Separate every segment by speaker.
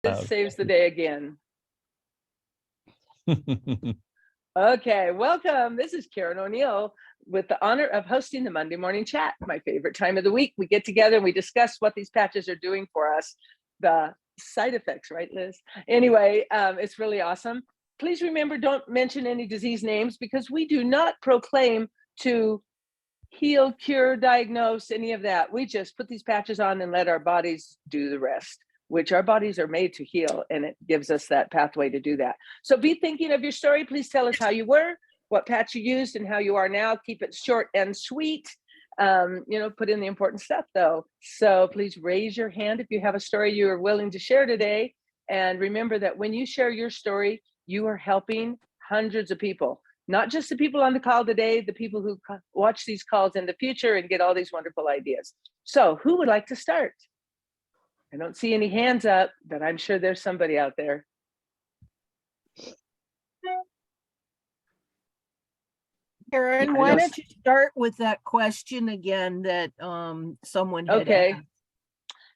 Speaker 1: This saves the day again. Okay, welcome. This is Karen O'Neill with the honor of hosting the Monday Morning Chat, my favorite time of the week. We get together and we discuss what these patches are doing for us, the side effects, right, Liz? Anyway, it's really awesome. Please remember, don't mention any disease names because we do not proclaim to heal, cure, diagnose, any of that. We just put these patches on and let our bodies do the rest, which our bodies are made to heal, and it gives us that pathway to do that. So be thinking of your story. Please tell us how you were, what patch you used, and how you are now. Keep it short and sweet. Put in the important stuff though. So please raise your hand if you have a story you are willing to share today. And remember that when you share your story, you are helping hundreds of people, not just the people on the call today, the people who watch these calls in the future and get all these wonderful ideas. So who would like to start? I don't see any hands up, but I'm sure there's somebody out there.
Speaker 2: Karen, why don't you start with that question again that someone had asked?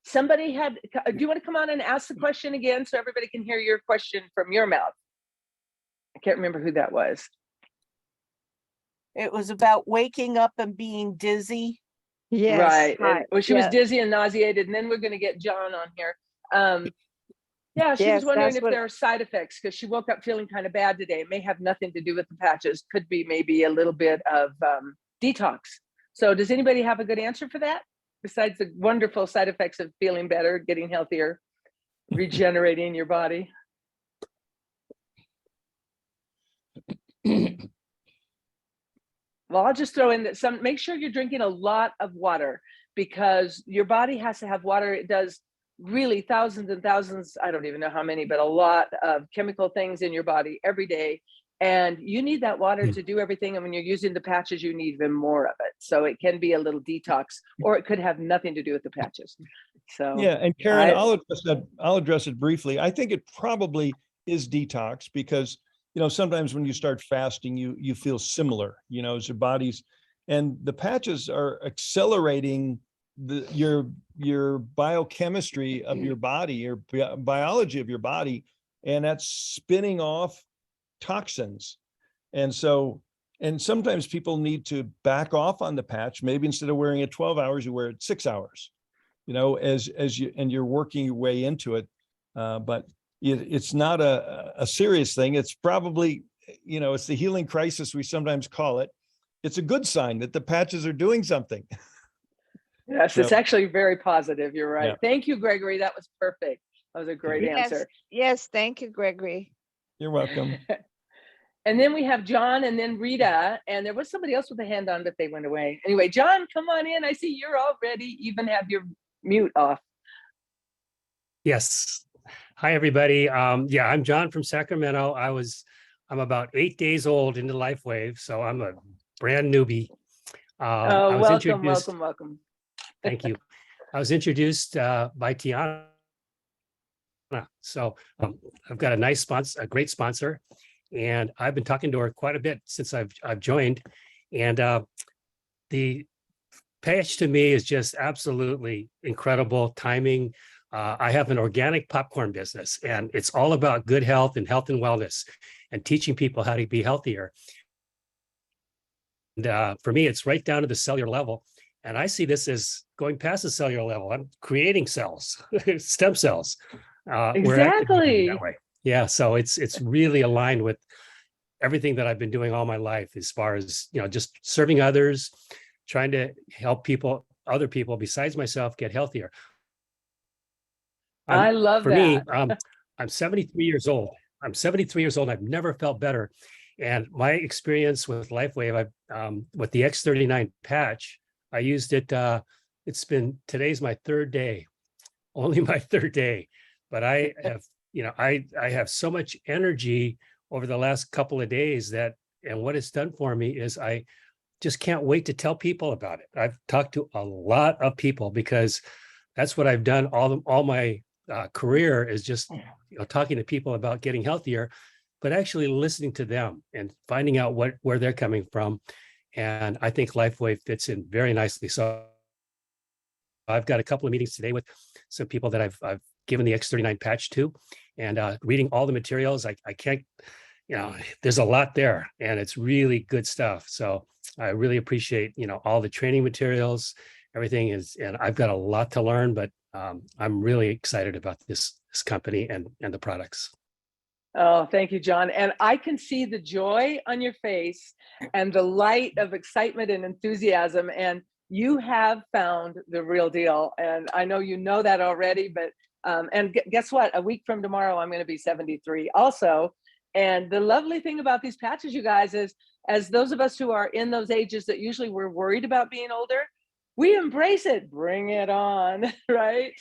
Speaker 1: Somebody had, do you want to come on and ask the question again so everybody can hear your question from your mouth? I can't remember who that was.
Speaker 2: It was about waking up and being dizzy.
Speaker 1: Yes, right. Well, she was dizzy and nauseated, and then we're going to get John on here. She was wondering if there are side effects because she woke up feeling kind of bad today. It may have nothing to do with the patches. Could be maybe a little bit of detox. So does anybody have a good answer for that? Besides the wonderful side effects of feeling better, getting healthier, regenerating your body? Well, I'll just throw in that make sure you're drinking a lot of water because your body has to have water. It does really thousands and thousands, I don't even know how many, but a lot of chemical things in your body every day. And you need that water to do everything. And when you're using the patches, you need even more of it. So it can be a little detox, or it could have nothing to do with the patches. So
Speaker 3: yeah, and Karen, I'll address it briefly. I think it probably is detox because sometimes when you start fasting, you feel similar, as your body's, and the patches are accelerating your biochemistry of your body, your biology of your body, and that's spinning off toxins. And sometimes people need to back off on the patch. Maybe instead of wearing it 12 hours, you wear it 6 hours, you're working your way into it. But it's not a serious thing. It's probably, it's the healing crisis we sometimes call it. It's a good sign that the patches are doing something.
Speaker 1: Yes, it's actually very positive. You're right. Yeah. Thank you, Gregory. That was perfect. That was a great answer.
Speaker 4: Yes, thank you, Gregory.
Speaker 3: You're welcome.
Speaker 1: And then we have John and then Rita, and there was somebody else with a hand on, but they went away. Anyway, John, come on in. I see you're already even have your mute off.
Speaker 5: Yes. Hi, everybody. I'm John from Sacramento. I'm about 8 days old into LifeWave, so I'm a brand newbie.
Speaker 1: Welcome.
Speaker 5: Thank you. I was introduced by Tiana. So I've got a great sponsor, and I've been talking to her quite a bit since I've joined. And the patch to me is just absolutely incredible timing. I have an organic popcorn business, and it's all about good health and wellness and teaching people how to be healthier. And for me, it's right down to the cellular level. And I see this as going past the cellular level. I'm creating cells, stem cells.
Speaker 1: Exactly.
Speaker 5: That way. Yeah. So it's really aligned with everything that I've been doing all my life, as far as, just serving others, trying to help other people besides myself get healthier.
Speaker 1: I love
Speaker 5: that.
Speaker 1: For
Speaker 5: me, I'm 73 years old. I've never felt better. And my experience with LifeWave, with the X39 patch, I used it. Today's my third day, only my third day. But I have, I have so much energy over the last couple of days and what it's done for me is I just can't wait to tell people about it. I've talked to a lot of people because that's what I've done all my career is just talking to people about getting healthier, but actually listening to them and finding out where they're coming from. And I think LifeWave fits in very nicely. So I've got a couple of meetings today with some people that I've given the X39 patch to, and reading all the materials. I can't, there's a lot there, and it's really good stuff. So I really appreciate, all the training materials, everything is, and I've got a lot to learn, but I'm really excited about this company and the products.
Speaker 1: Oh, thank you, John. And I can see the joy on your face and the light of excitement and enthusiasm. And you have found the real deal. And I know you know that already, but guess what? A week from tomorrow, I'm going to be 73 also. And the lovely thing about these patches, you guys, is as those of us who are in those ages that usually we're worried about being older, we embrace it. Bring it on, right?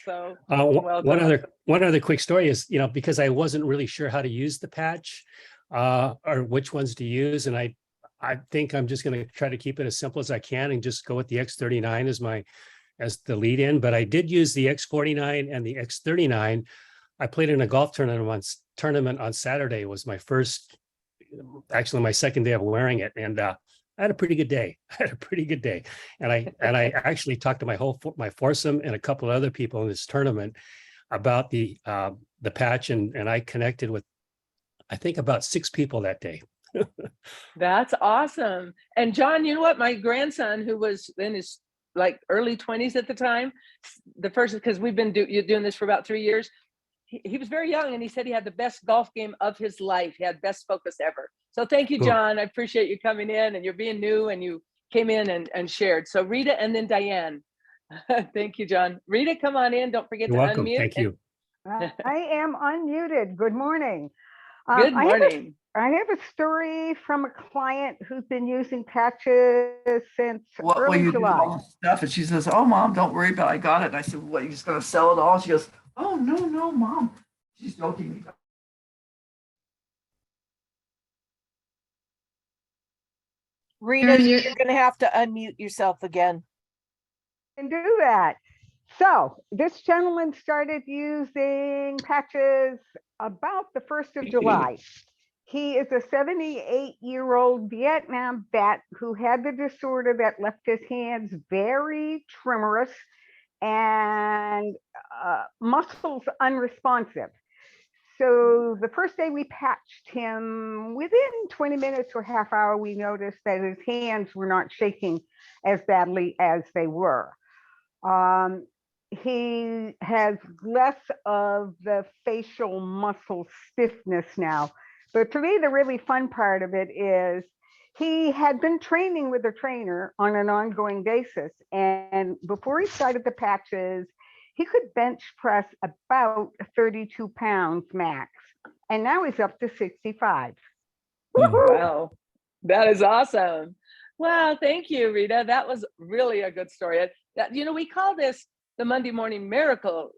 Speaker 1: So
Speaker 5: one other quick story is, because I wasn't really sure how to use the patch or which ones to use, and I think I'm just going to try to keep it as simple as I can and just go with the X39 as the lead in. But I did use the X49 and the X39. I played in a golf tournament on Saturday. It was my my second day of wearing it, and I had a pretty good day. And I actually talked to my foursome and a couple of other people in this tournament about the patch, and I connected with, I think, about 6 people that day.
Speaker 1: That's awesome. And John, you know what? My grandson, who was in his early 20s at the time, the first, because we've been doing this for about 3 years, he was very young, and he said he had the best golf game of his life. He had best focus ever. So thank you, John. I appreciate you coming in, and you're being new, and you came in and shared. So Rita and then Diane. Thank you, John. Rita, come on in. Don't forget
Speaker 5: You're
Speaker 1: to
Speaker 5: welcome.
Speaker 1: unmute.
Speaker 5: Thank you.
Speaker 6: I am unmuted. Good morning.
Speaker 1: Good morning.
Speaker 6: I have a story from a client who's been using patches since early July.
Speaker 7: All this stuff, and she says, "Oh, Mom, don't worry about it. I got it." And I said, "What? You're just going to sell it all?" She goes, "Oh, no, Mom." She's joking me.
Speaker 2: Rita, you're going to have to unmute yourself again.
Speaker 6: Can do that. So this gentleman started using patches about the 1st of July. He is a 78-year-old Vietnam vet who had the disorder that left his hands very tremorous and muscles unresponsive. So the first day we patched him, within 20 minutes or half hour, we noticed that his hands were not shaking as badly as they were. He has less of the facial muscle stiffness now. But to me, the really fun part of it is he had been training with a trainer on an ongoing basis. And before he started the patches, he could bench press about 32 pounds max. And now he's up to 65.
Speaker 1: Wow, that is awesome. Wow, thank you, Rita. That was really a good story. We call this the Monday Morning Miracle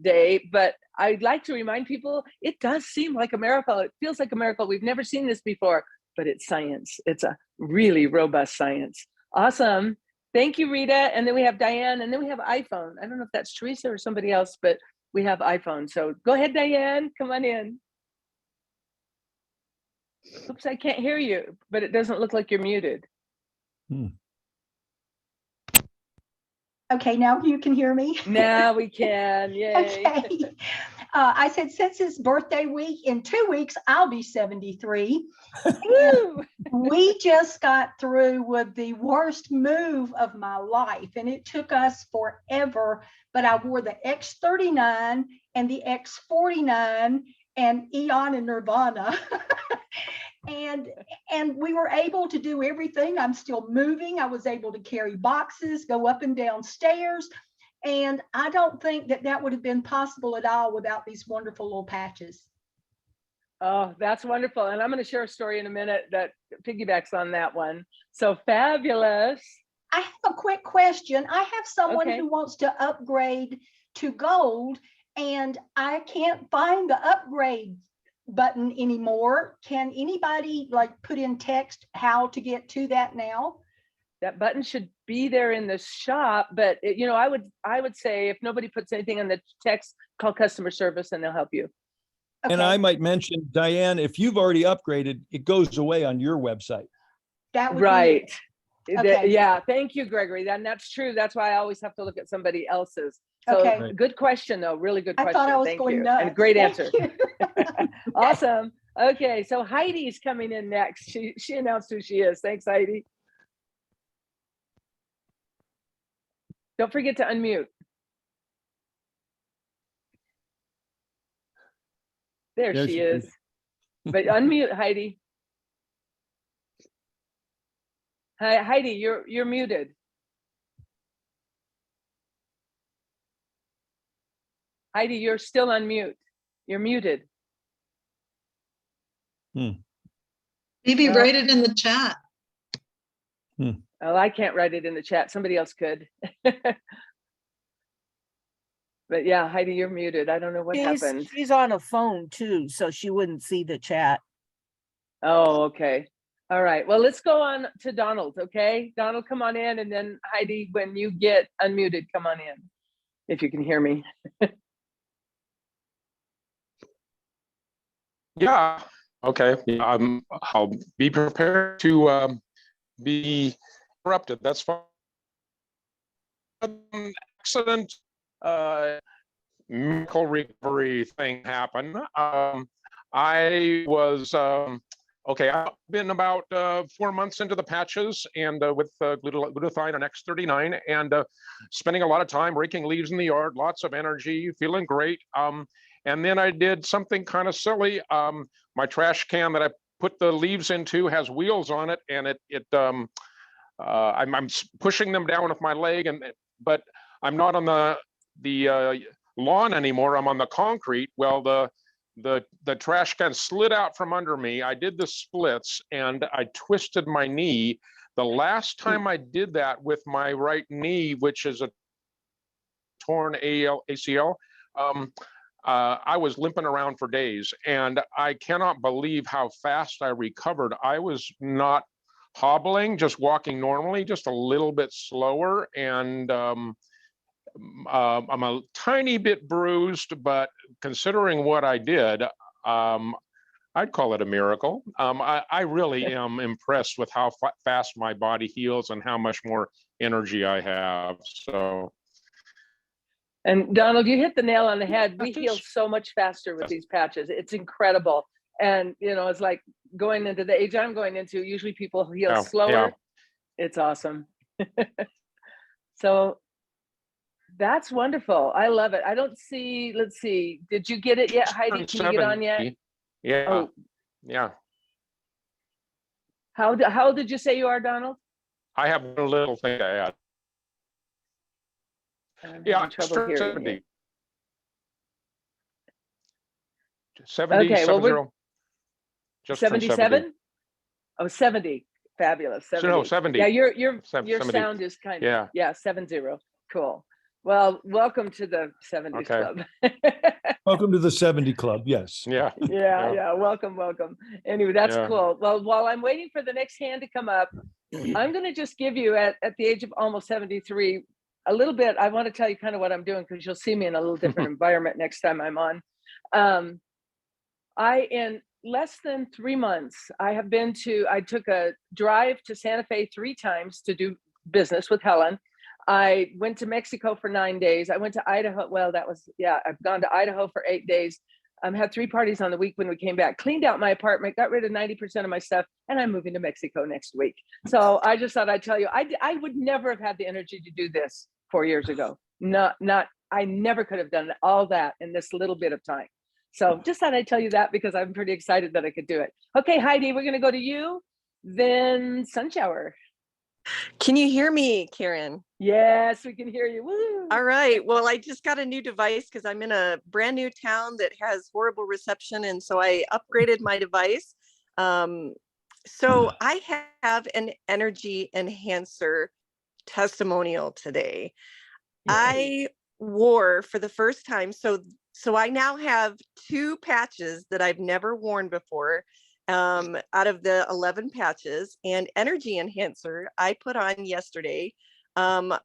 Speaker 1: Day, but I'd like to remind people, it does seem like a miracle. It feels like a miracle. We've never seen this before, but it's science. It's a really robust science. Awesome. Thank you, Rita. And then we have Diane, and then we have iPhone. I don't know if that's Teresa or somebody else, but we have iPhone. So go ahead, Diane, come on in. Oops, I can't hear you, but it doesn't look like you're muted.
Speaker 8: Okay, now you can hear me.
Speaker 1: Now we can. Yay.
Speaker 8: Okay. I said, since it's birthday week, in 2 weeks, I'll be 73. We just got through with the worst move of my life, and it took us forever, but I wore the X39 and the X49 and Eon and Nirvana. And we were able to do everything. I'm still moving. I was able to carry boxes, go up and down stairs. And I don't think that would have been possible at all without these wonderful little patches.
Speaker 1: Oh, that's wonderful. And I'm going to share a story in a minute that piggybacks on that one. So fabulous.
Speaker 8: I have a quick question. I have someone who wants to upgrade to gold, and I can't find the upgrade button anymore. Can anybody put in text how to get to that now?
Speaker 1: That button should be there in the shop, but I would say if nobody puts anything in the text, call customer service and they'll help you.
Speaker 3: Okay. And I might mention, Diane, if you've already upgraded, it goes away on your website.
Speaker 8: That would
Speaker 1: right.
Speaker 8: Okay.
Speaker 1: Yeah. Thank you, Gregory. That's true. That's why I always have to look at somebody else's. So
Speaker 8: Okay.
Speaker 1: good question though. Really good
Speaker 8: I
Speaker 1: question.
Speaker 8: thought I was
Speaker 1: Thank
Speaker 8: going
Speaker 1: you.
Speaker 8: nuts.
Speaker 1: And great
Speaker 8: Thank
Speaker 1: answer.
Speaker 8: you.
Speaker 1: Awesome. Okay. So Heidi's coming in next. She announced who she is. Thanks, Heidi. Don't forget to unmute. There she is. But unmute, Heidi. Hi, Heidi, you're muted. Heidi, you're still on mute. You're muted.
Speaker 9: Maybe
Speaker 1: Well-
Speaker 9: write it in the chat.
Speaker 1: Oh, I can't write it in the chat. Somebody else could. But yeah, Heidi, you're muted. I don't know what happened.
Speaker 2: She's on a phone too, so she wouldn't see the chat.
Speaker 1: Oh, okay. All right. Well, let's go on to Donald, okay? Donald, come on in, and then Heidi, when you get unmuted, come on in, if you can hear me.
Speaker 10: Yeah. Okay. Yeah, I'll be prepared to be interrupted. That's fine. Accident, medical recovery thing happened. I was okay. I've been about 4 months into the patches and with glutathione on X39 and spending a lot of time raking leaves in the yard, lots of energy, feeling great. And then I did something kind of silly. My trash can that I put the leaves into has wheels on it, and I'm pushing them down with my leg, but I'm not on the lawn anymore. I'm on the concrete. Well, the trash can slid out from under me. I did the splits and I twisted my knee. The last time I did that with my right knee, which is a torn ACL, I was limping around for days, and I cannot believe how fast I recovered. I was not hobbling, just walking normally, just a little bit slower, and I'm a tiny bit bruised, but considering what I did, I'd call it a miracle. I really am impressed with how fast my body heals and how much more energy I have. So.
Speaker 1: And Donald, you hit the nail on the head. We heal so much faster with these patches. It's incredible. And, you know, it's like going into the age I'm going into, usually people heal slower.
Speaker 10: Yeah.
Speaker 1: It's awesome. So that's wonderful. I love it. I don't see, let's see. Did you get it yet, Heidi? Can you get on yet?
Speaker 10: Yeah.
Speaker 1: Oh.
Speaker 10: Yeah.
Speaker 1: How old did you say you are, Donald?
Speaker 10: I have a little thing to add.
Speaker 1: I'm
Speaker 10: Yeah,
Speaker 1: having trouble hearing
Speaker 10: 70.
Speaker 1: you.
Speaker 10: 70,
Speaker 1: Okay, well,
Speaker 10: 70. Just
Speaker 1: 77? Oh, 70. Fabulous. 70.
Speaker 10: No, 70.
Speaker 1: Yeah, your
Speaker 10: 70.
Speaker 1: sound is kind of,
Speaker 10: Yeah.
Speaker 1: 70. Cool. Well, welcome to the 70s
Speaker 10: Okay.
Speaker 1: club.
Speaker 3: Welcome to the 70 Club. Yes.
Speaker 10: Yeah.
Speaker 1: Yeah. Welcome. Anyway, that's
Speaker 10: Yeah.
Speaker 1: cool. Well, while I'm waiting for the next hand to come up, I'm going to just give you at the age of almost 73, a little bit. I want to tell you kind of what I'm doing, because you'll see me in a little different environment next time I'm on. In less than 3 months, I took a drive to Santa Fe 3 times to do business with Helen. I went to Mexico for 9 days. I went to Idaho. Well, I've gone to Idaho for 8 days. Had 3 parties on the week when we came back, cleaned out my apartment, got rid of 90% of my stuff, and I'm moving to Mexico next week. So I just thought I'd tell you, I would never have had the energy to do this 4 years ago. I never could have done all that in this little bit of time. So just thought I'd tell you that, because I'm pretty excited that I could do it. Okay, Heidi, we're going to go to you, then Sunshower.
Speaker 11: Can you hear me, Karen?
Speaker 1: Yes, we can hear you. Woo!
Speaker 11: All right. Well, I just got a new device because I'm in a brand new town that has horrible reception. And so I upgraded my device. So I have an energy enhancer testimonial today.
Speaker 1: Yay.
Speaker 11: I wore for the first time. So I now have 2 patches that I've never worn before. Out of the 11 patches, and energy enhancer I put on yesterday. And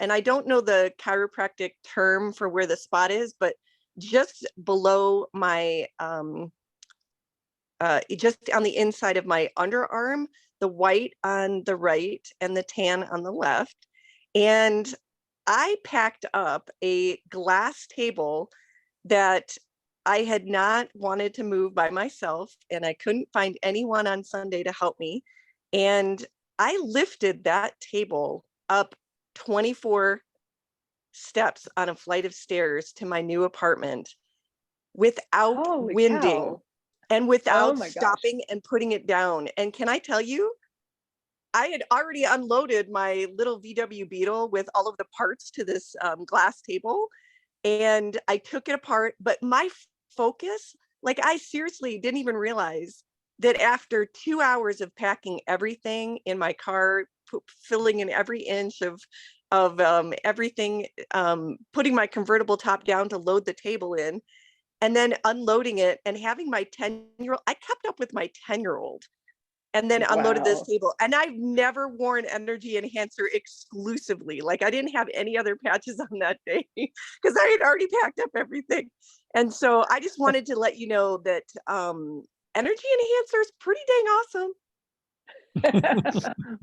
Speaker 11: I don't know the chiropractic term for where the spot is, but just below my, just on the inside of my underarm, the white on the right and the tan on the left. And I packed up a glass table that I had not wanted to move by myself, and I couldn't find anyone on Sunday to help me. And I lifted that table up 24 steps on a flight of stairs to my new apartment without
Speaker 1: Holy
Speaker 11: winding
Speaker 1: cow.
Speaker 11: and
Speaker 1: Oh
Speaker 11: without
Speaker 1: my gosh.
Speaker 11: stopping and putting it down. And can I tell you, I had already unloaded my little VW Beetle with all of the parts to this glass table, and I took it apart. But my focus, like, I seriously didn't even realize that after 2 hours of packing everything in my car, filling in every inch of everything, putting my convertible top down to load the table in, and then unloading it and having my 10-year-old, I kept up with my 10-year-old. And then unloaded this
Speaker 1: Wow.
Speaker 11: table. And I've never worn energy enhancer exclusively. Like, I didn't have any other patches on that day because I had already packed up everything. And so I just wanted to let you know that energy enhancer is pretty dang awesome.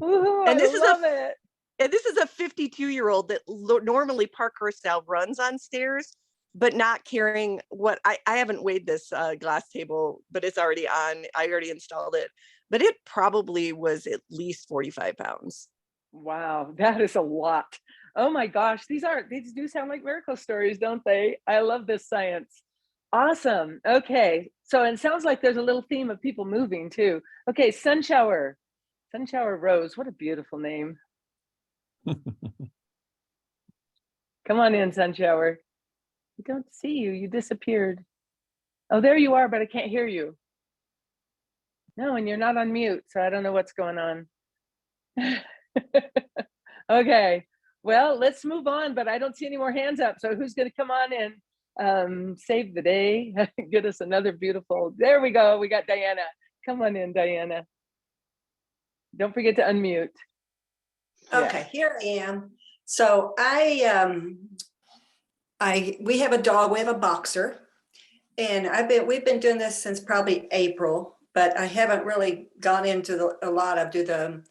Speaker 1: Woohoo,
Speaker 11: And this
Speaker 1: I
Speaker 11: is
Speaker 1: love it.
Speaker 11: And this is a 52-year-old that normally Parker style runs on stairs, but not carrying what I haven't weighed this glass table, but it's already on. I already installed it, but it probably was at least 45 pounds.
Speaker 1: Wow, that is a lot. Oh my gosh, these do sound like miracle stories, don't they? I love this science. Awesome. Okay, so it sounds like there's a little theme of people moving too. Okay, Sunshower Rose, what a beautiful name. Come on in, Sunshower. I don't see you, you disappeared. Oh, there you are, but I can't hear you. No, and you're not on mute, so I don't know what's going on. Okay, well, let's move on, but I don't see any more hands up. So who's going to come on in, save the day? Get us another beautiful, there we go. We got Diana. Come on in, Diana. Don't forget to unmute.
Speaker 12: Okay, here I am. So we have a dog, we have a boxer, and we've been doing this since probably April, but I haven't really gone into a lot of the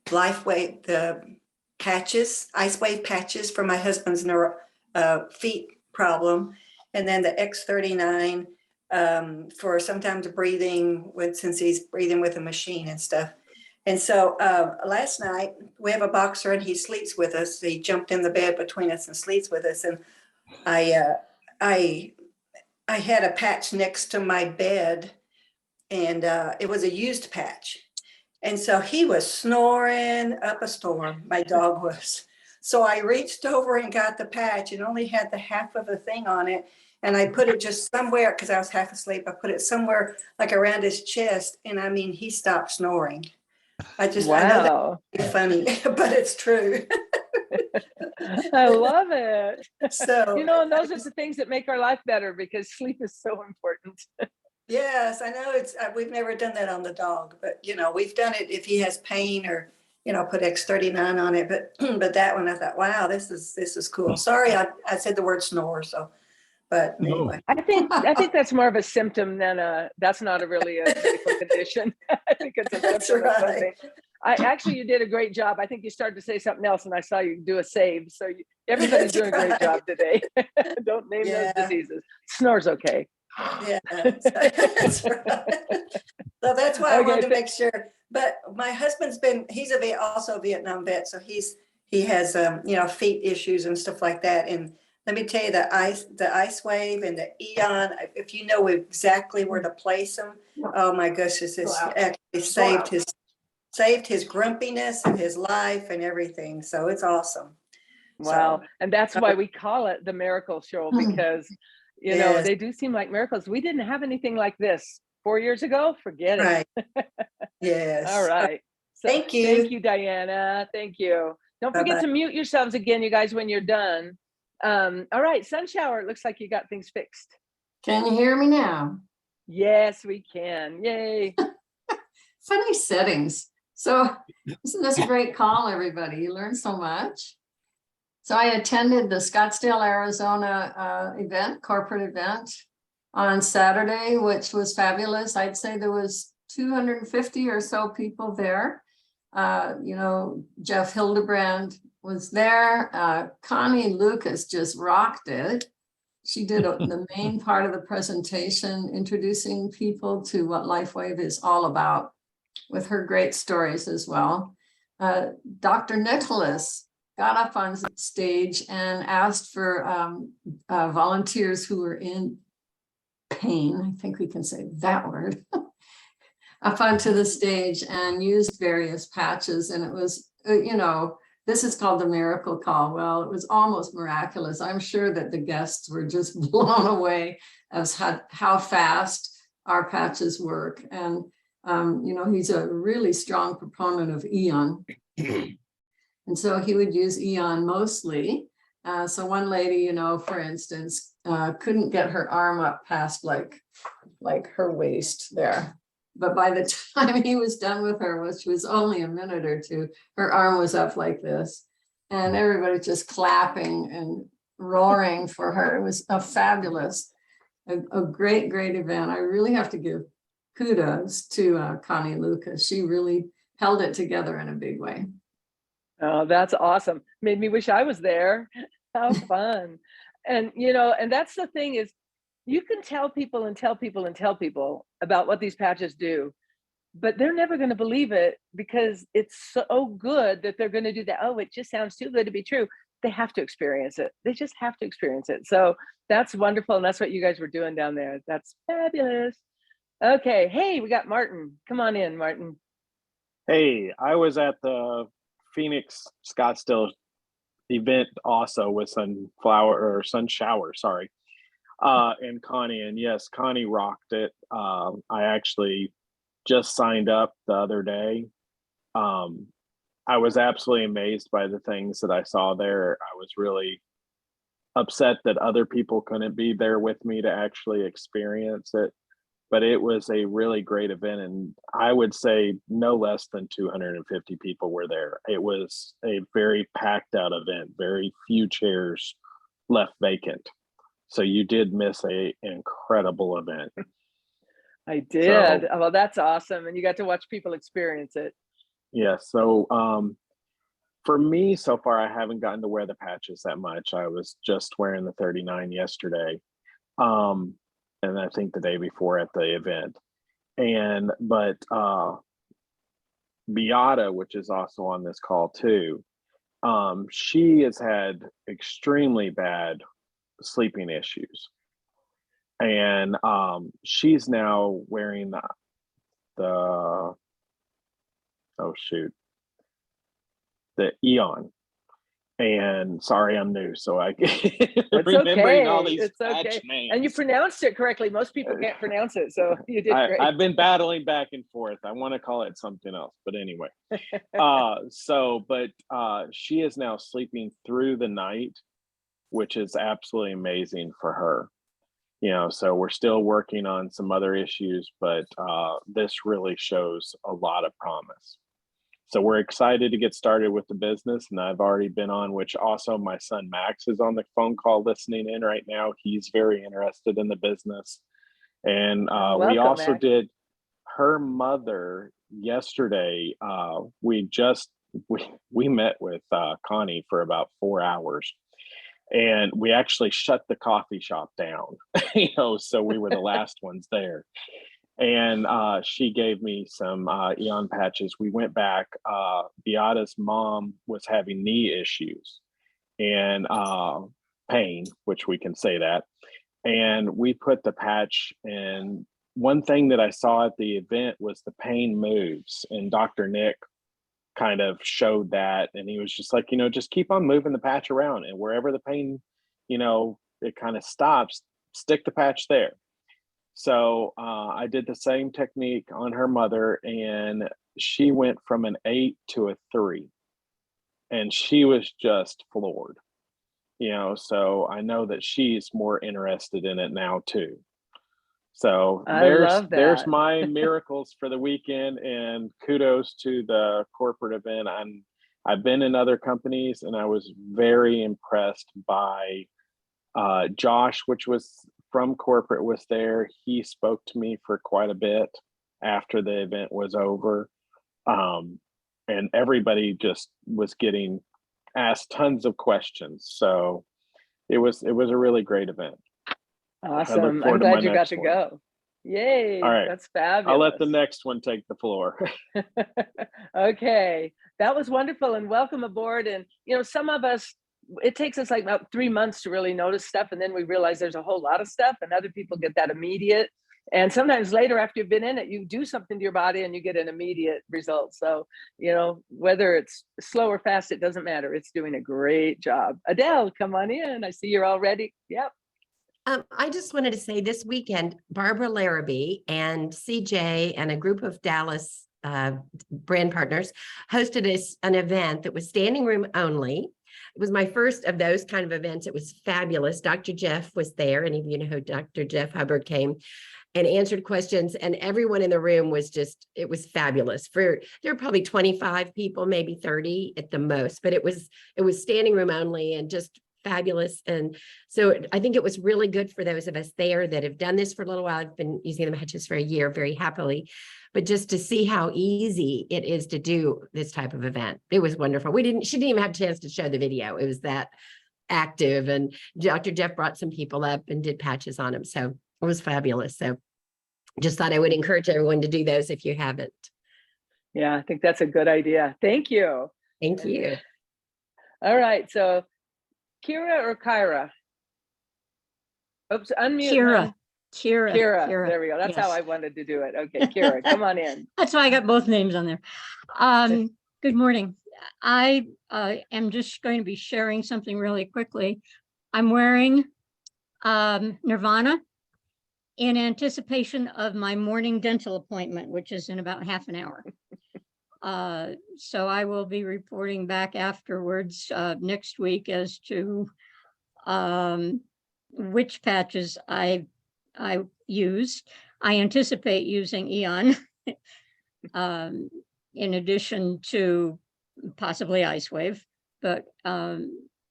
Speaker 12: LifeWave, the patches, ice wave patches for my husband's feet problem, and then the X39 for sometimes breathing since he's breathing with a machine and stuff. And so last night we have a boxer and he sleeps with us. He jumped in the bed between us and sleeps with us. And I had a patch next to my bed, and it was a used patch. And so he was snoring up a storm, my dog was. So I reached over and got the patch and only had the half of the thing on it. And I put it just somewhere, because I was half asleep, I put it somewhere like around his chest. And I mean, he stopped snoring. I know that's funny, but it's true.
Speaker 1: I love it.
Speaker 12: So,
Speaker 1: and those are the things that make our life better, because sleep is so important.
Speaker 12: Yes, I know we've never done that on the dog, but we've done it if he has pain or, put X39 on it. But that one, I thought, wow, this is cool. Sorry, I said the word snore. So, but anyway.
Speaker 1: I think that's more of a symptom than that's not really a medical condition. I think it's a symptom of something. You did a great job. I think you started to say something else and I saw you do a save. So everybody's doing a great job today. Don't name those diseases. Snore's okay.
Speaker 12: Yeah, that's right. So that's why I wanted to make sure. But my husband's he's also a Vietnam vet. So he has, feet issues and stuff like that. And let me tell you, the ice wave and the Eon, if you know exactly where to place them, oh my gosh, it's actually saved his grumpiness and his life and everything. So it's awesome.
Speaker 1: Wow. And that's why we call it the Miracle Show, because, they do seem like miracles. We didn't have anything like this 4 years ago. Forget it.
Speaker 12: Right. Yes.
Speaker 1: All right. So,
Speaker 12: thank you.
Speaker 1: Thank you, Diana. Thank you. Don't forget to mute yourselves again, you guys, when you're done. All right, Sunshower, it looks like you got things fixed.
Speaker 13: Can you hear me now?
Speaker 1: Yes, we can. Yay.
Speaker 13: Funny settings. So isn't this a great call, everybody? You learn so much. So I attended the Scottsdale, Arizona corporate event on Saturday, which was fabulous. I'd say there was 250 or so people there. You know, Jeff Hildebrand was there. Connie Lucas just rocked it. She did the main part of the presentation, introducing people to what LifeWave is all about, with her great stories as well. Dr. Nicholas got up on stage and asked for volunteers who were in pain, I think we can say that word, up onto the stage and used various patches. And it was, you know, this is called the miracle call. Well, it was almost miraculous. I'm sure that the guests were just blown away as how fast our patches work. And, you know, he's a really strong proponent of Eon. And so he would use Eon mostly. So one lady, you know, for instance, couldn't get her arm up past like her waist there. But by the time he was done with her, which was only a minute or two, her arm was up like this. And everybody just clapping and roaring for her. It was a fabulous, a great, great event. I really have to give kudos to Connie Lucas. She really held it together in a big way.
Speaker 1: Oh, that's awesome. Made me wish I was there. How fun. And, you know, and that's the thing is, you can tell people and tell people and tell people about what these patches do, but they're never going to believe it because it's so good that they're going to do that. Oh, it just sounds too good to be true. They have to experience it. They just have to experience it. So that's wonderful. And that's what you guys were doing down there. That's fabulous. Okay. Hey, we got Martin. Come on in, Martin.
Speaker 14: Hey, I was at the Phoenix Scottsdale event also with Sun Shower, sorry. And Connie, and yes, Connie rocked it. I actually just signed up the other day. I was absolutely amazed by the things that I saw there. I was really upset that other people couldn't be there with me to actually experience it, but it was a really great event. And I would say no less than 250 people were there. It was a very packed out event, very few chairs left vacant. So you did miss an incredible event.
Speaker 1: I did. So, well, that's awesome. And you got to watch people experience it.
Speaker 14: Yeah. So for me, so far, I haven't gotten to wear the patches that much. I was just wearing the 39 yesterday. And I think the day before at the event. But Beata, which is also on this call too, she has had extremely bad sleeping issues, and she's now wearing the Eon. And sorry, I'm new, so I remembering all these patch names.
Speaker 1: And you pronounced it correctly. Most people can't pronounce it, so you did great.
Speaker 14: I've been battling back and forth. I want to call it something else, but anyway. She is now sleeping through the night, which is absolutely amazing for her. You know, so we're still working on some other issues, but this really shows a lot of promise. So we're excited to get started with the business, and I've already been on, which also my son Max is on the phone call listening in right now. He's very interested in the business. And we also did her mother yesterday. We met with Connie for about 4 hours, and we actually shut the coffee shop down, you know, so we were the last ones there. And she gave me some Eon patches. We went back. Beata's mom was having knee issues and pain, which we can say that. And we put the patch in. One thing that I saw at the event was the pain moves. And Dr. Nick kind of showed that. And he was just like, you know, just keep on moving the patch around. And wherever the pain, you know, it kind of stops, stick the patch there. So I did the same technique on her mother, and she went from an 8 to a 3, and she was just floored, you know, so I know that she's more interested in it now too. So there's my miracles for the weekend, and kudos to the corporate event. I've been in other companies, and I was very impressed by Josh, which was from corporate, was there. He spoke to me for quite a bit after the event was over. and everybody just was getting asked tons of questions. So it was a really great event.
Speaker 1: Awesome. I'm
Speaker 14: forward to
Speaker 1: glad
Speaker 14: my
Speaker 1: you got
Speaker 14: next
Speaker 1: to
Speaker 14: one.
Speaker 1: go. Yay.
Speaker 14: All right.
Speaker 1: That's fabulous.
Speaker 14: I'll let the next one take the floor.
Speaker 1: Okay. That was wonderful, and welcome aboard. And, some of us, it takes us like about 3 months to really notice stuff. And then we realize there's a whole lot of stuff, and other people get that immediate. And sometimes later, after you've been in it, you do something to your body and you get an immediate result. So, whether it's slow or fast, it doesn't matter. It's doing a great job. Adele, come on in. I see you're all ready. Yep.
Speaker 15: I just wanted to say this weekend, Barbara Larrabee and CJ and a group of Dallas brand partners hosted an event that was standing room only. It was my first of those kind of events. It was fabulous. Dr. Jeff was there. Any of you know who Dr. Jeff Hubbard came and answered questions, and everyone in the room was it was fabulous. There were probably 25 people, maybe 30 at the most, but it was standing room only and just fabulous. And so I think it was really good for those of us there that have done this for a little while. I've been using the patches for a year very happily, but just to see how easy it is to do this type of event. It was wonderful. She didn't even have a chance to show the video. It was that active, and Dr. Jeff brought some people up and did patches on them. So it was fabulous. So just thought I would encourage everyone to do those if you haven't.
Speaker 1: Yeah, I think that's a good idea. Thank you.
Speaker 15: Thank you.
Speaker 1: All right. So Kira or Kyra? Oops, unmute.
Speaker 16: Kira.
Speaker 1: Kira. There we go. That's how I wanted to do it. Okay, Kira, come on in.
Speaker 16: That's why I got both names on there. Good morning. I am just going to be sharing something really quickly. I'm wearing Nirvana in anticipation of my morning dental appointment, which is in about half an hour. So I will be reporting back afterwards next week as to which patches I used. I anticipate using Eon in addition to possibly Ice Wave, but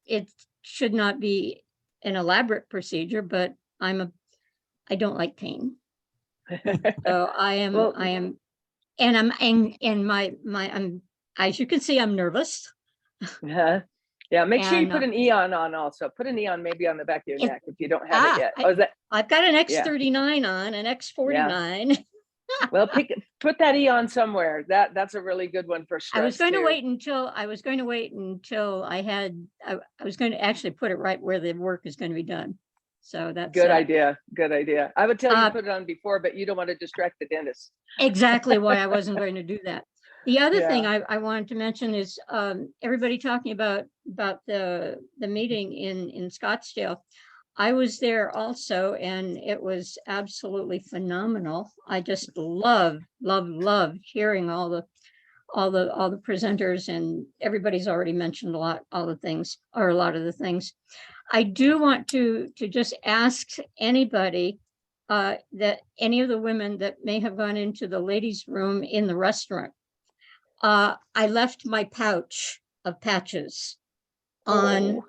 Speaker 16: it should not be an elaborate procedure, but I don't like pain. So I'm as you can see, I'm nervous.
Speaker 1: Yeah, make sure you put an Eon on also. Put an Eon maybe on the back of your neck if you don't have it yet.
Speaker 16: I've got an X39 on, an X49. Yeah.
Speaker 1: Well, put that Eon somewhere. That's a really good one for stress.
Speaker 16: I was going to wait until I was going to actually put it right where the work is going to be done. So that's
Speaker 1: good idea. Good idea. I would tell you to put it on before, but you don't want to distract the dentist.
Speaker 16: Exactly why I wasn't going to do that. The other thing I wanted to mention is everybody talking about the meeting in Scottsdale. I was there also, and it was absolutely phenomenal. I just love hearing all the presenters, and everybody's already mentioned a lot of the things. I do want to just ask anybody that any of the women that may have gone into the ladies' room in the restaurant. I left my pouch of patches on.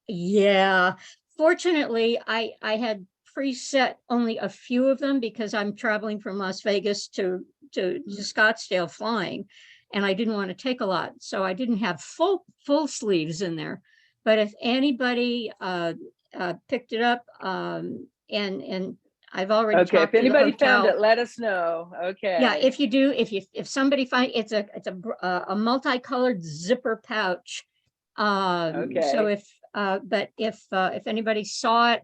Speaker 16: Yeah. Fortunately, I had preset only a few of them because I'm traveling from Las Vegas to Scottsdale flying, and I didn't want to take a lot. So I didn't have full sleeves in there. But if anybody picked it up, and I've already
Speaker 1: if anybody found it, let us know. Okay.
Speaker 16: Yeah, if you do, if somebody find it's a multicolored zipper pouch. So if anybody saw it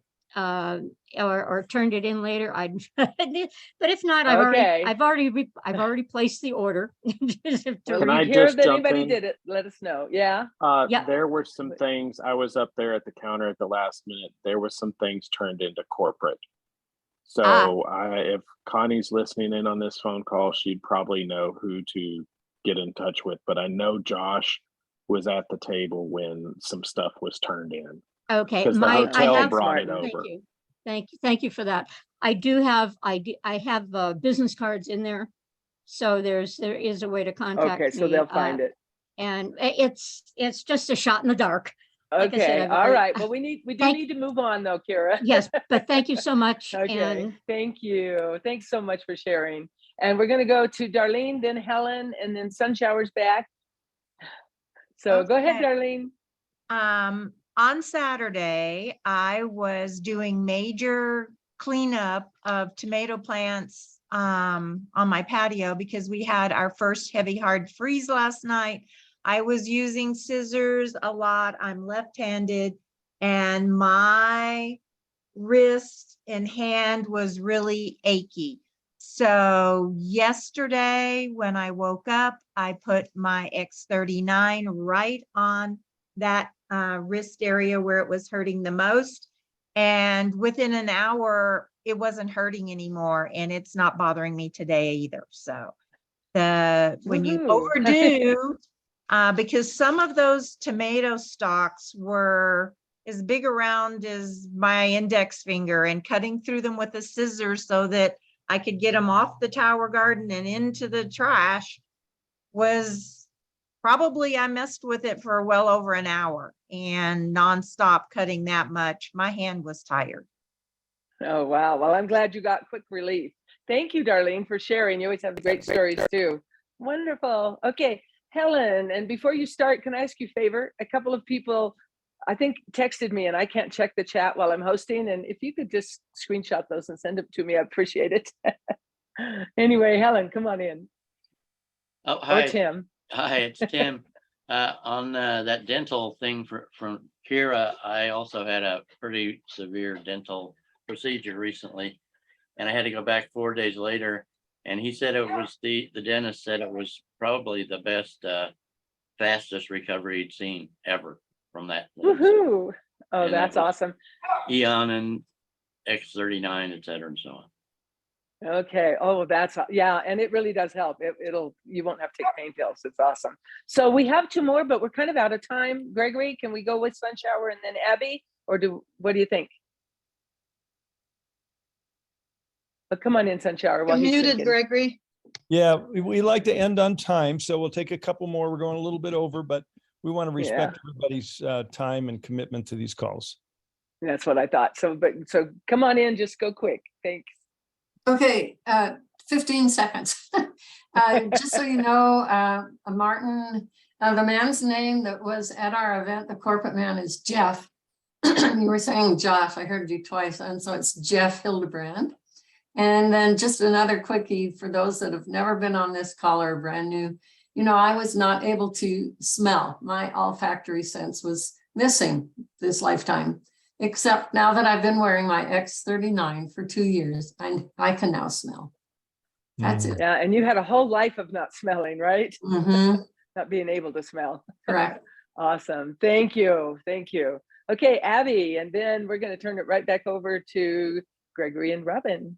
Speaker 16: or turned it in later, but if not, I've already placed the order.
Speaker 14: Can I just jump in?
Speaker 1: Did it, let us know. Yeah.
Speaker 14: There were some things. I was up there at the counter at the last minute. There were some things turned into corporate. So if Connie's listening in on this phone call, she'd probably know who to get in touch with. But I know Josh was at the table when some stuff was turned in.
Speaker 16: Okay,
Speaker 14: because the hotel brought it over.
Speaker 16: Thank you for that. I have business cards in there, so there is a way to contact me.
Speaker 1: Okay, so they'll find it.
Speaker 16: And it's just a shot in the dark.
Speaker 1: Okay, like said, all right. Well, we need to move on though, Kira.
Speaker 16: Yes, but thank you so much.
Speaker 1: Okay, thank you. Thanks so much for sharing. And we're going to go to Darlene, then Helen, and then Sunshowers back. So go ahead,
Speaker 17: Okay.
Speaker 1: Darlene.
Speaker 17: On Saturday, I was doing major cleanup of tomato plants on my patio because we had our first heavy hard freeze last night. I was using scissors a lot. I'm left-handed and my wrist and hand was really achy. So yesterday when I woke up, I put my X39 right on that wrist area where it was hurting the most. And within an hour, it wasn't hurting anymore. And it's not bothering me today either. So when you overdo, because some of those tomato stalks were as big around as my index finger, and cutting through them with a scissor so that I could get them off the tower garden and into the trash was probably, I messed with it for well over an hour and nonstop cutting that much. My hand was tired.
Speaker 1: Oh, wow. Well, I'm glad you got quick relief. Thank you, Darlene, for sharing. You always have great stories too. Wonderful. Okay, Helen, and before you start, can I ask you a favor? A couple of people, I think, texted me and I can't check the chat while I'm hosting. And if you could just screenshot those and send them to me, I appreciate it. Anyway, Helen, come on in.
Speaker 18: Oh, hi.
Speaker 1: Or Tim.
Speaker 18: Hi, it's Tim. On that dental thing from Kira, I also had a pretty severe dental procedure recently, and I had to go back 4 days later. And he said it was the dentist said it was probably the best, fastest recovery he'd seen ever from that.
Speaker 1: Woohoo! Oh,
Speaker 18: And
Speaker 1: that's
Speaker 18: that was
Speaker 1: awesome.
Speaker 18: Eon and X39, et cetera, and so on.
Speaker 1: Okay. Oh, that's, yeah. And it really does help. You won't have to take pain pills. It's awesome. So we have two more, but we're kind of out of time. Gregory, can we go with Sun Shower and then Abby? Or what do you think? But come on in, Sun Shower.
Speaker 9: You're muted, Gregory.
Speaker 3: Yeah, we like to end on time, so we'll take a couple more. We're going a little bit over, but we want to respect everybody's time and commitment to these calls.
Speaker 1: That's what I thought. So come on in, just go quick. Thanks.
Speaker 13: Okay, 15 seconds. Just so you know, Martin, the man's name that was at our event, the corporate man, is Jeff. You were saying Jeff, I heard you twice, and so it's Jeff Hildebrand. And then just another quickie for those that have never been on this call or brand new. You know, I was not able to smell. My olfactory sense was missing this lifetime, except now that I've been wearing my X39 for 2 years, I can now smell. That's it.
Speaker 1: Yeah, and you had a whole life of not smelling, right?
Speaker 13: Mm-hmm.
Speaker 1: Not being able to smell.
Speaker 13: Correct.
Speaker 1: Awesome. Thank you. Thank you. Okay, Abby, and then we're going to turn it right back over to Gregory and Robin.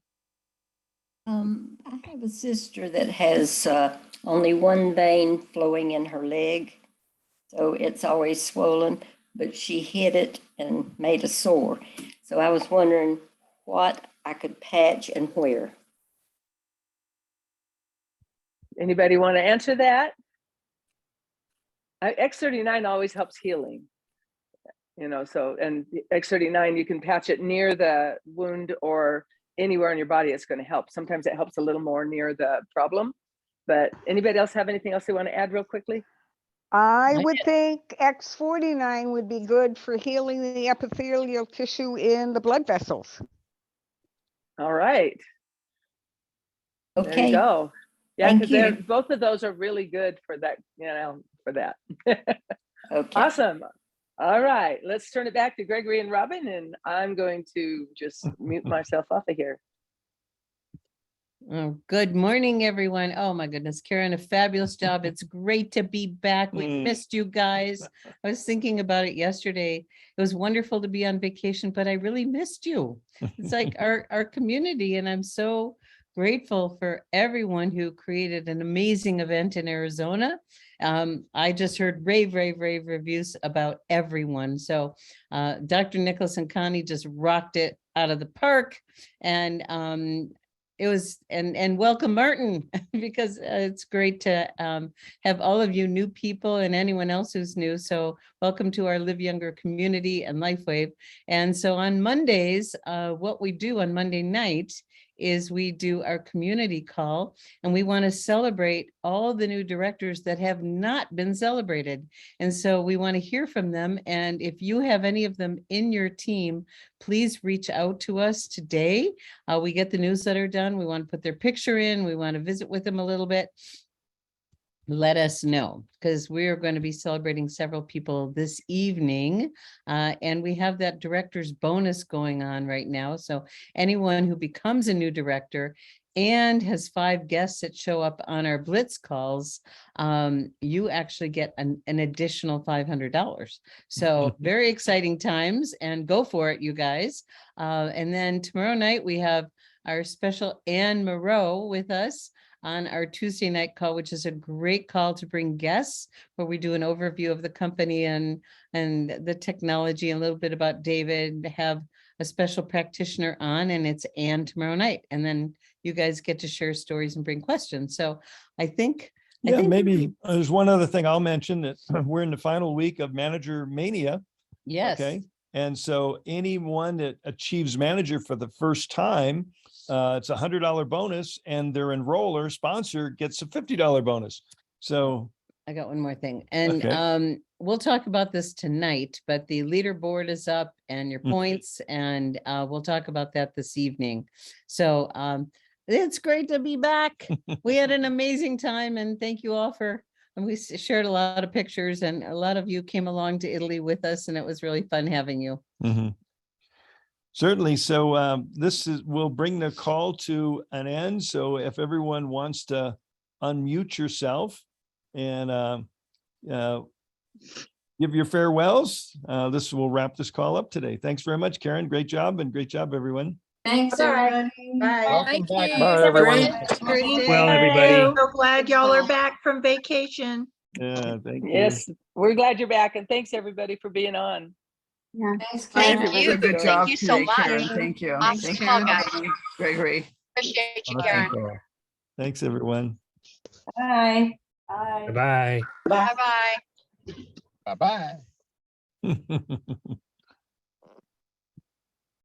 Speaker 19: I have a sister that has only one vein flowing in her leg, so it's always swollen, but she hit it and made a sore. So I was wondering what I could patch and where.
Speaker 1: Anybody want to answer that? X39 always helps healing, you know, so, and X39, you can patch it near the wound or anywhere in your body. It's going to help. Sometimes it helps a little more near the problem, but anybody else have anything else they want to add real quickly?
Speaker 6: I would think X49 would be good for healing the epithelial tissue in the blood vessels.
Speaker 1: All right.
Speaker 19: Okay.
Speaker 1: There you go. Yeah,
Speaker 19: Thank
Speaker 1: because
Speaker 19: you.
Speaker 1: both of those are really good for that, you know, for that.
Speaker 19: Okay.
Speaker 1: Awesome. All right, let's turn it back to Gregory and Robin, and I'm going to just mute myself off of here.
Speaker 20: Oh, good morning, everyone. Oh my goodness, Karen, a fabulous job. It's great to be back. We missed you guys. I was thinking about it yesterday. It was wonderful to be on vacation, but I really missed you. It's like our community, and I'm so grateful for everyone who created an amazing event in Arizona. I just heard rave reviews about everyone. So Dr. Nicholas and Connie just rocked it out of the park. And it was, and welcome Martin, because it's great to have all of you new people and anyone else who's new. So welcome to our Live Younger community and LifeWave. And so on Mondays, what we do on Monday night is we do our community call, and we want to celebrate all the new directors that have not been celebrated. And so we want to hear from them. And if you have any of them in your team, please reach out to us today. We get the newsletter done. We want to put their picture in. We want to visit with them a little bit. Let us know, because we are going to be celebrating several people this evening. And we have that director's bonus going on right now. So anyone who becomes a new director and has 5 guests that show up on our Blitz calls, you actually get an additional $500. So very exciting times, and go for it, you guys. And then tomorrow night we have our special Anne Moreau with us on our Tuesday night call, which is a great call to bring guests, where we do an overview of the company and the technology, and a little bit about David, have a special practitioner on, and it's Anne tomorrow night. And then you guys get to share stories and bring questions. So I think
Speaker 3: maybe there's one other thing I'll mention, that we're in the final week of Manager Mania.
Speaker 20: Yes.
Speaker 3: Okay. And so anyone that achieves manager for the first time, it's $100 bonus, and their enroller sponsor gets a $50 bonus. So
Speaker 20: I got one more thing, and
Speaker 3: okay.
Speaker 20: We'll talk about this tonight, but the leaderboard is up and your points, and we'll talk about that this evening. So it's great to be back. We had an amazing time, and thank you all and we shared a lot of pictures, and a lot of you came along to Italy with us, and it was really fun having you.
Speaker 3: Mm-hmm. Certainly. So we'll bring the call to an end. So if everyone wants to unmute yourself and give your farewells, this will wrap this call up today. Thanks very much, Karen. Great job, and great job, everyone.
Speaker 13: Thanks,
Speaker 17: Bye.
Speaker 13: everybody.
Speaker 17: Bye.
Speaker 13: Thank
Speaker 3: Bye, everyone.
Speaker 5: Well, everybody.
Speaker 17: So glad y'all are back from vacation.
Speaker 3: Yeah, thank you.
Speaker 1: Yes, we're glad you're back, and thanks everybody for being on.
Speaker 8: Yeah.
Speaker 13: Thanks,
Speaker 7: Thank
Speaker 13: Karen.
Speaker 7: you. Good job
Speaker 8: Thank you so
Speaker 7: today, Karen.
Speaker 8: much.
Speaker 7: Thank you.
Speaker 8: Awesome
Speaker 7: Thank
Speaker 8: call,
Speaker 7: you,
Speaker 8: guys.
Speaker 7: Gregory.
Speaker 8: Appreciate you,
Speaker 3: Awesome
Speaker 8: Karen.
Speaker 3: call. Thanks, everyone.
Speaker 13: Bye. Bye.
Speaker 5: Bye-bye.
Speaker 8: Bye-bye.
Speaker 10: Bye-bye.